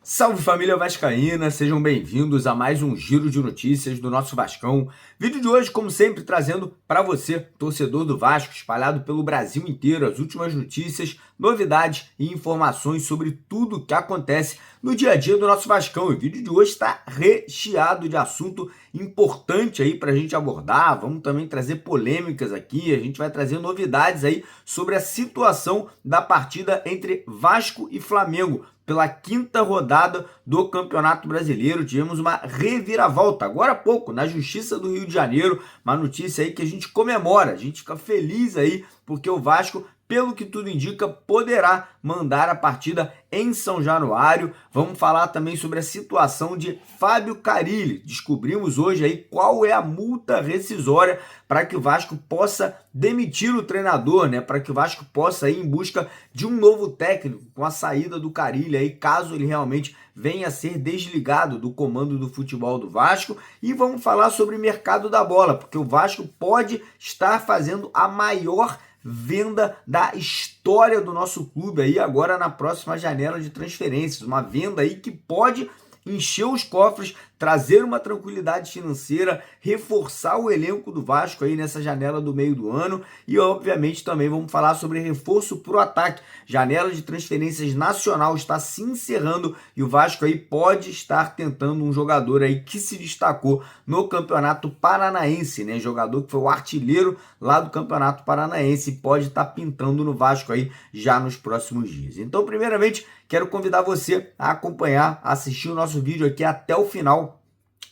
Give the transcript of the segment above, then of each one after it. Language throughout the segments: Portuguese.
Salve família vascaína, sejam bem-vindos a mais um giro de notícias do nosso Vascão. Vídeo de hoje, como sempre, trazendo para você, torcedor do Vasco, espalhado pelo Brasil inteiro, as últimas notícias, novidades e informações sobre tudo o que acontece no dia a dia do nosso Vascão. E o vídeo de hoje está recheado de assunto importante aí para a gente abordar. Vamos também trazer polêmicas aqui, a gente vai trazer novidades aí sobre a situação da partida entre Vasco e Flamengo. Pela quinta rodada do Campeonato Brasileiro, tivemos uma reviravolta, agora há pouco, na Justiça do Rio de Janeiro, uma notícia aí que a gente comemora, a gente fica feliz aí, porque o Vasco, pelo que tudo indica, poderá mandar a partida em São Januário. Vamos falar também sobre a situação de Fábio Carille. Descobrimos hoje aí qual é a multa rescisória para que o Vasco possa demitir o treinador, né? Para que o Vasco possa ir em busca de um novo técnico com a saída do Carille aí, caso ele realmente venha a ser desligado do comando do futebol do Vasco. E vamos falar sobre o mercado da bola, porque o Vasco pode estar fazendo a maior venda da história do nosso clube aí agora na próxima janela de transferências, uma venda aí que pode encher os cofres, trazer uma tranquilidade financeira, reforçar o elenco do Vasco aí nessa janela do meio do ano e obviamente também vamos falar sobre reforço para o ataque. Janela de transferências nacional está se encerrando e o Vasco aí pode estar tentando um jogador aí que se destacou no Campeonato Paranaense, né? Jogador que foi o artilheiro lá do Campeonato Paranaense e pode estar pintando no Vasco aí já nos próximos dias. Então, primeiramente, quero convidar você a acompanhar, a assistir o nosso vídeo aqui até o final,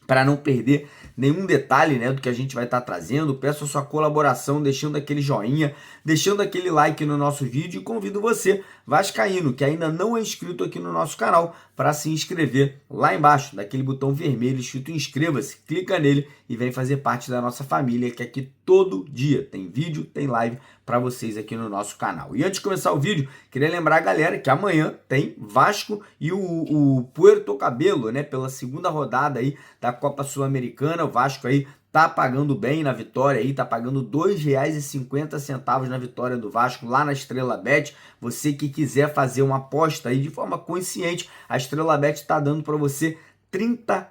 para não perder nenhum detalhe, né, do que a gente vai estar trazendo. Peço a sua colaboração, deixando aquele joinha, deixando aquele like no nosso vídeo e convido você, vascaíno, que ainda não é inscrito aqui no nosso canal, para se inscrever lá embaixo, daquele botão vermelho escrito inscreva-se, clica nele e vem fazer parte da nossa família, que aqui todo dia tem vídeo, tem live para vocês aqui no nosso canal. E antes de começar o vídeo, queria lembrar a galera que amanhã tem Vasco e o Puerto Cabello, né, pela segunda rodada aí da Copa Sul-Americana. O Vasco aí tá pagando bem na vitória aí, tá pagando R$ 2,50 na vitória do Vasco lá na Estrela Bet. Você que quiser fazer uma aposta aí de forma consciente, a Estrela Bet tá dando para você R$ 30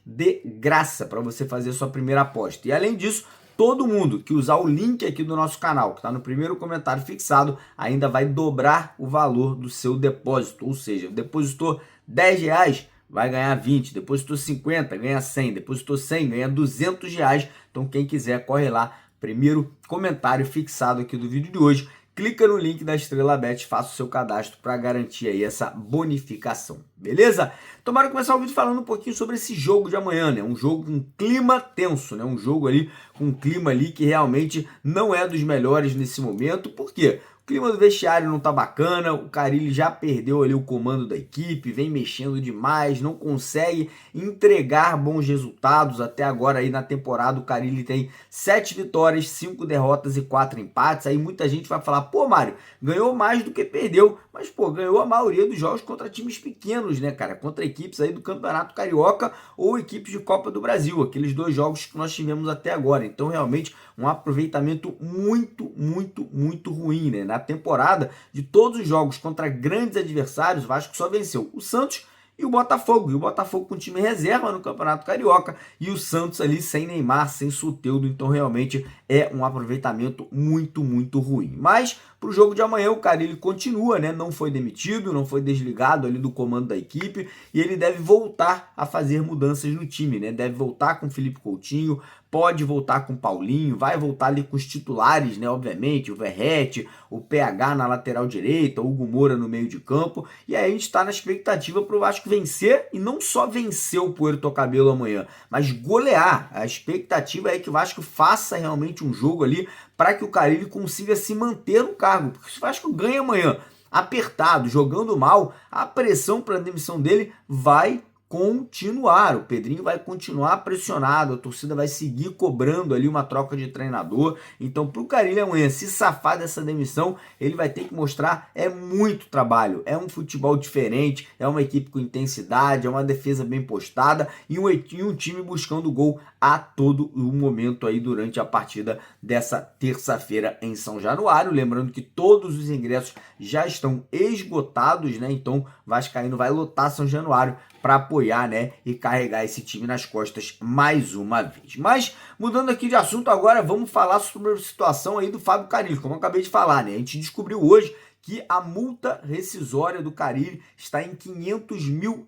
de graça para você fazer sua primeira aposta. E além disso, todo mundo que usar o link aqui do nosso canal, que está no primeiro comentário fixado, ainda vai dobrar o valor do seu depósito. Ou seja, depositou R$10, vai ganhar 20, depositou 50, ganha 100, depositou 100, ganha R$200. Então quem quiser, corre lá, primeiro comentário fixado aqui do vídeo de hoje, clica no link da Estrela Bet, faça o seu cadastro para garantir aí essa bonificação, beleza? Então bora começar o vídeo falando um pouquinho sobre esse jogo de amanhã, né? Um jogo com clima tenso, né? Um jogo ali com um clima ali que realmente não é dos melhores nesse momento. Por quê? O clima do vestiário não tá bacana, o Carille já perdeu ali o comando da equipe, vem mexendo demais, não consegue entregar bons resultados. Até agora aí na temporada o Carille tem 7 vitórias, 5 derrotas e 4 empates. Aí muita gente vai falar, pô Mário, ganhou mais do que perdeu, mas pô, ganhou a maioria dos jogos contra times pequenos, né cara, contra equipes aí do Campeonato Carioca ou equipes de Copa do Brasil, aqueles 2 jogos que nós tivemos até agora. Então realmente um aproveitamento muito ruim, né? Na temporada, de todos os jogos contra grandes adversários, o Vasco só venceu o Santos e o Botafogo com time reserva no Campeonato Carioca, e o Santos ali sem Neymar, sem Soteldo. Então realmente é um aproveitamento muito ruim. Mas para o jogo de amanhã o Carille continua, né? Não foi demitido, não foi desligado ali do comando da equipe, e ele deve voltar a fazer mudanças no time, né? Deve voltar com Felipe Coutinho, pode voltar com o Paulinho, vai voltar ali com os titulares, né? Obviamente, o Verratti, o PH na lateral direita, o Hugo Moura no meio de campo. E aí a gente está na expectativa para o Vasco vencer, e não só vencer o Puerto Cabello amanhã, mas golear. A expectativa é que o Vasco faça realmente um jogo ali para que o Carille consiga se manter no cargo, porque se o Vasco ganha amanhã apertado, jogando mal, a pressão para a demissão dele vai continuar. O Pedrinho vai continuar pressionado, a torcida vai seguir cobrando ali uma troca de treinador. Então, para o Carille amanhã se safar dessa demissão, ele vai ter que mostrar muito trabalho. É um futebol diferente, é uma equipe com intensidade, é uma defesa bem postada e um time buscando gol a todo o momento aí durante a partida dessa terça-feira em São Januário. Lembrando que todos os ingressos já estão esgotados, né? Então, Vascaíno vai lotar São Januário para apoiar, né, e carregar esse time nas costas mais uma vez. Mas, mudando aqui de assunto agora, vamos falar sobre a situação aí do Fábio Carille, como eu acabei de falar, né? A gente descobriu hoje que a multa rescisória do Carille está em R$500 mil,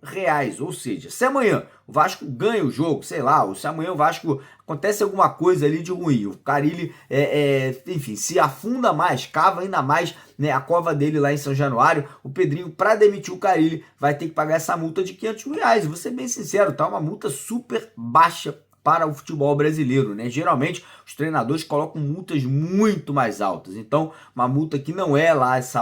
ou seja, se amanhã o Vasco ganha o jogo, sei lá, ou se amanhã o Vasco acontece alguma coisa ali de ruim, o Carille, enfim, se afunda mais, cava ainda mais, né, a cova dele lá em São Januário, o Pedrinho, para demitir o Carille, vai ter que pagar essa multa de R$500 mil. Vou ser bem sincero, tá uma multa super baixa para o futebol brasileiro, né? Geralmente os treinadores colocam multas muito mais altas. Então, uma multa que não é lá essa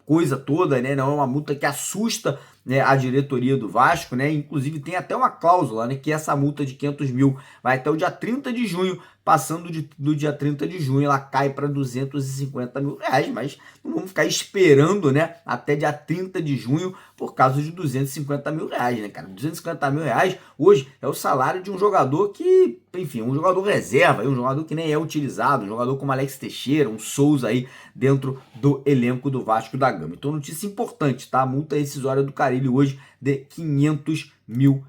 coisa toda, né? Não é uma multa que assusta, né, a diretoria do Vasco, né? Inclusive tem até uma cláusula, né, que essa multa de R$500 mil vai até o dia 30 de junho, passando do dia 30 de junho ela cai para R$250 mil, mas não vamos ficar esperando, né, até dia 30 de junho por causa de R$250 mil, né, cara? R$250 mil hoje é o salário de um jogador que, enfim, um jogador reserva, um jogador que nem é utilizado, um jogador como Alex Teixeira, um Souza aí dentro do elenco do Vasco da Gama. Então, notícia importante, tá? A multa rescisória do Carille hoje de R$500 mil.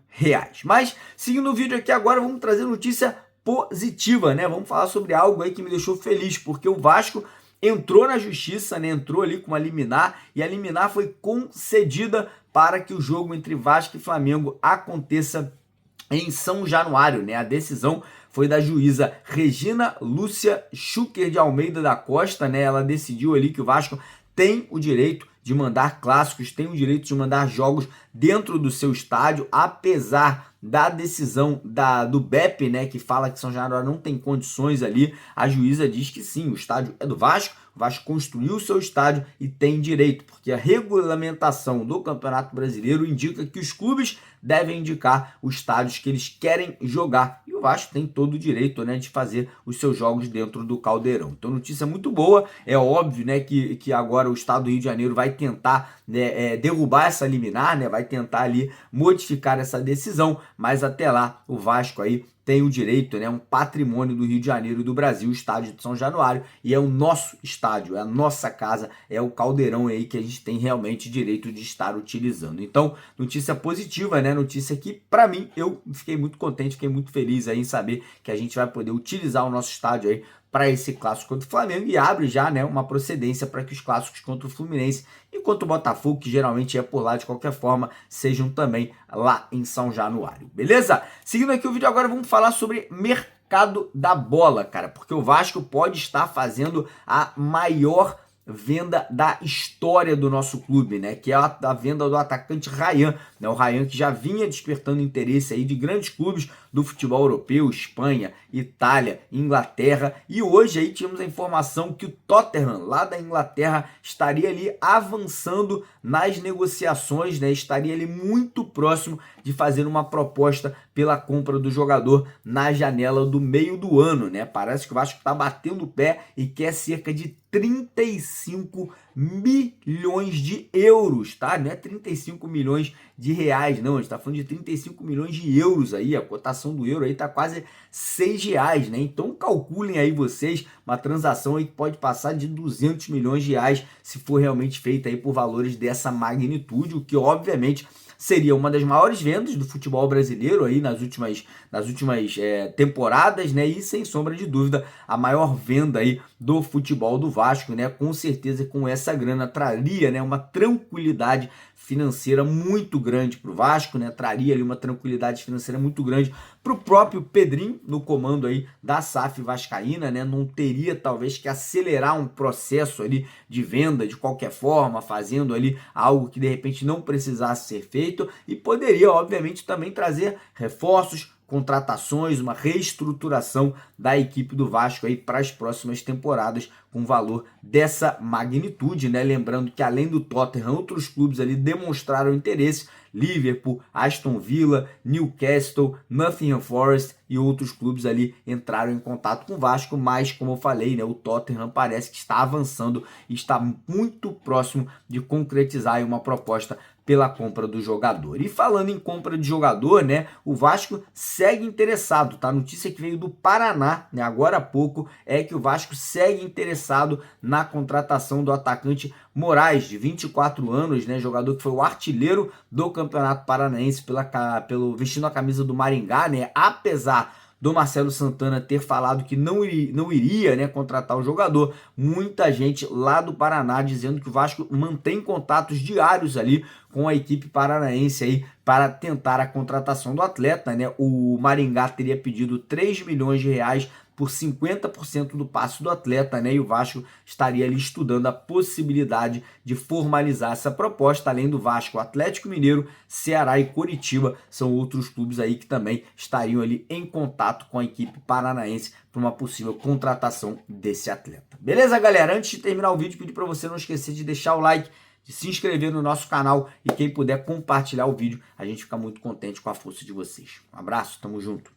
Mas, seguindo o vídeo aqui agora, vamos trazer notícia positiva, né? Vamos falar sobre algo aí que me deixou feliz, porque o Vasco entrou na justiça, né? Entrou ali com uma liminar, e a liminar foi concedida para que o jogo entre Vasco e Flamengo aconteça em São Januário, né? A decisão foi da juíza Regina Lúcia Schucker de Almeida da Costa, né? Ela decidiu ali que o Vasco tem o direito de mandar clássicos, tem o direito de mandar jogos dentro do seu estádio, apesar da decisão do BEP, né, que fala que São Januário não tem condições ali. A juíza diz que sim, o estádio é do Vasco, o Vasco construiu o seu estádio e tem direito, porque a regulamentação do Campeonato Brasileiro indica que os clubes devem indicar os estádios que eles querem jogar, e o Vasco tem todo o direito, né, de fazer os seus jogos dentro do Caldeirão. Então, notícia muito boa. É óbvio, né, que agora o estado do Rio de Janeiro vai tentar, né, derrubar essa liminar, né, vai tentar ali modificar essa decisão, mas até lá o Vasco aí tem o direito, né, um patrimônio do Rio de Janeiro e do Brasil, o estádio de São Januário, e é o nosso estádio, é a nossa casa, é o Caldeirão aí que a gente tem realmente direito de estar utilizando. Então, notícia positiva, né, notícia que, para mim, eu fiquei muito contente, fiquei muito feliz aí em saber que a gente vai poder utilizar o nosso estádio aí para esse clássico contra o Flamengo, e abre já, né, uma procedência para que os clássicos contra o Fluminense e contra o Botafogo, que geralmente é por lá de qualquer forma, sejam também lá em São Januário, beleza? Seguindo aqui o vídeo agora, vamos falar sobre mercado da bola, cara, porque o Vasco pode estar fazendo a maior venda da história do nosso clube, né, que é a venda do atacante Ryan, né, o Ryan que já vinha despertando interesse aí de grandes clubes do futebol europeu, Espanha, Itália, Inglaterra, e hoje aí tínhamos a informação que o Tottenham, lá da Inglaterra, estaria ali avançando nas negociações, né, estaria ali muito próximo de fazer uma proposta pela compra do jogador na janela do meio do ano, né, parece que o Vasco está batendo o pé e quer cerca de 35 milhões de euros, tá? Não é 35 milhões de reais, não. A gente tá falando de 35 milhões de euros aí. A cotação do euro aí tá quase R$6, né? Então calculem aí vocês uma transação aí que pode passar de 200 milhões de reais se for realmente feita aí por valores dessa magnitude, o que obviamente seria uma das maiores vendas do futebol brasileiro aí nas últimas temporadas, né? E sem sombra de dúvida a maior venda aí do futebol do Vasco, né? Com certeza com essa grana traria, né, uma tranquilidade financeira muito grande para o Vasco, né? Traria ali uma tranquilidade financeira muito grande para o próprio Pedrinho no comando aí da SAF vascaína, né? Não teria talvez que acelerar um processo ali de venda de qualquer forma, fazendo ali algo que de repente não precisasse ser feito, e poderia obviamente também trazer reforços, contratações, uma reestruturação da equipe do Vasco aí para as próximas temporadas, com valor dessa magnitude, né? Lembrando que além do Tottenham, outros clubes ali demonstraram interesse: Liverpool, Aston Villa, Newcastle, Nottingham Forest e outros clubes ali entraram em contato com o Vasco, mas como eu falei, né, o Tottenham parece que está avançando e está muito próximo de concretizar uma proposta pela compra do jogador. E falando em compra de jogador, né, o Vasco segue interessado, tá? A notícia que veio do Paraná, né, agora há pouco, é que o Vasco segue interessado na contratação do atacante Moraes, de 24 anos, né, jogador que foi o artilheiro do Campeonato Paranaense pelo vestindo a camisa do Maringá, né? Apesar do Marcelo Santana ter falado que não iria, né, contratar o jogador, muita gente lá do Paraná dizendo que o Vasco mantém contatos diários ali com a equipe paranaense aí para tentar a contratação do atleta, né? O Maringá teria pedido 3 milhões de reais por 50% do passe do atleta, né? E o Vasco estaria ali estudando a possibilidade de formalizar essa proposta. Além do Vasco, o Atlético Mineiro, Ceará e Coritiba são outros clubes aí que também estariam ali em contato com a equipe paranaense para uma possível contratação desse atleta. Beleza, galera? Antes de terminar o vídeo, pedir para você não esquecer de deixar o like, de se inscrever no nosso canal e quem puder compartilhar o vídeo, a gente fica muito contente com a força de vocês. Um abraço, tamo junto.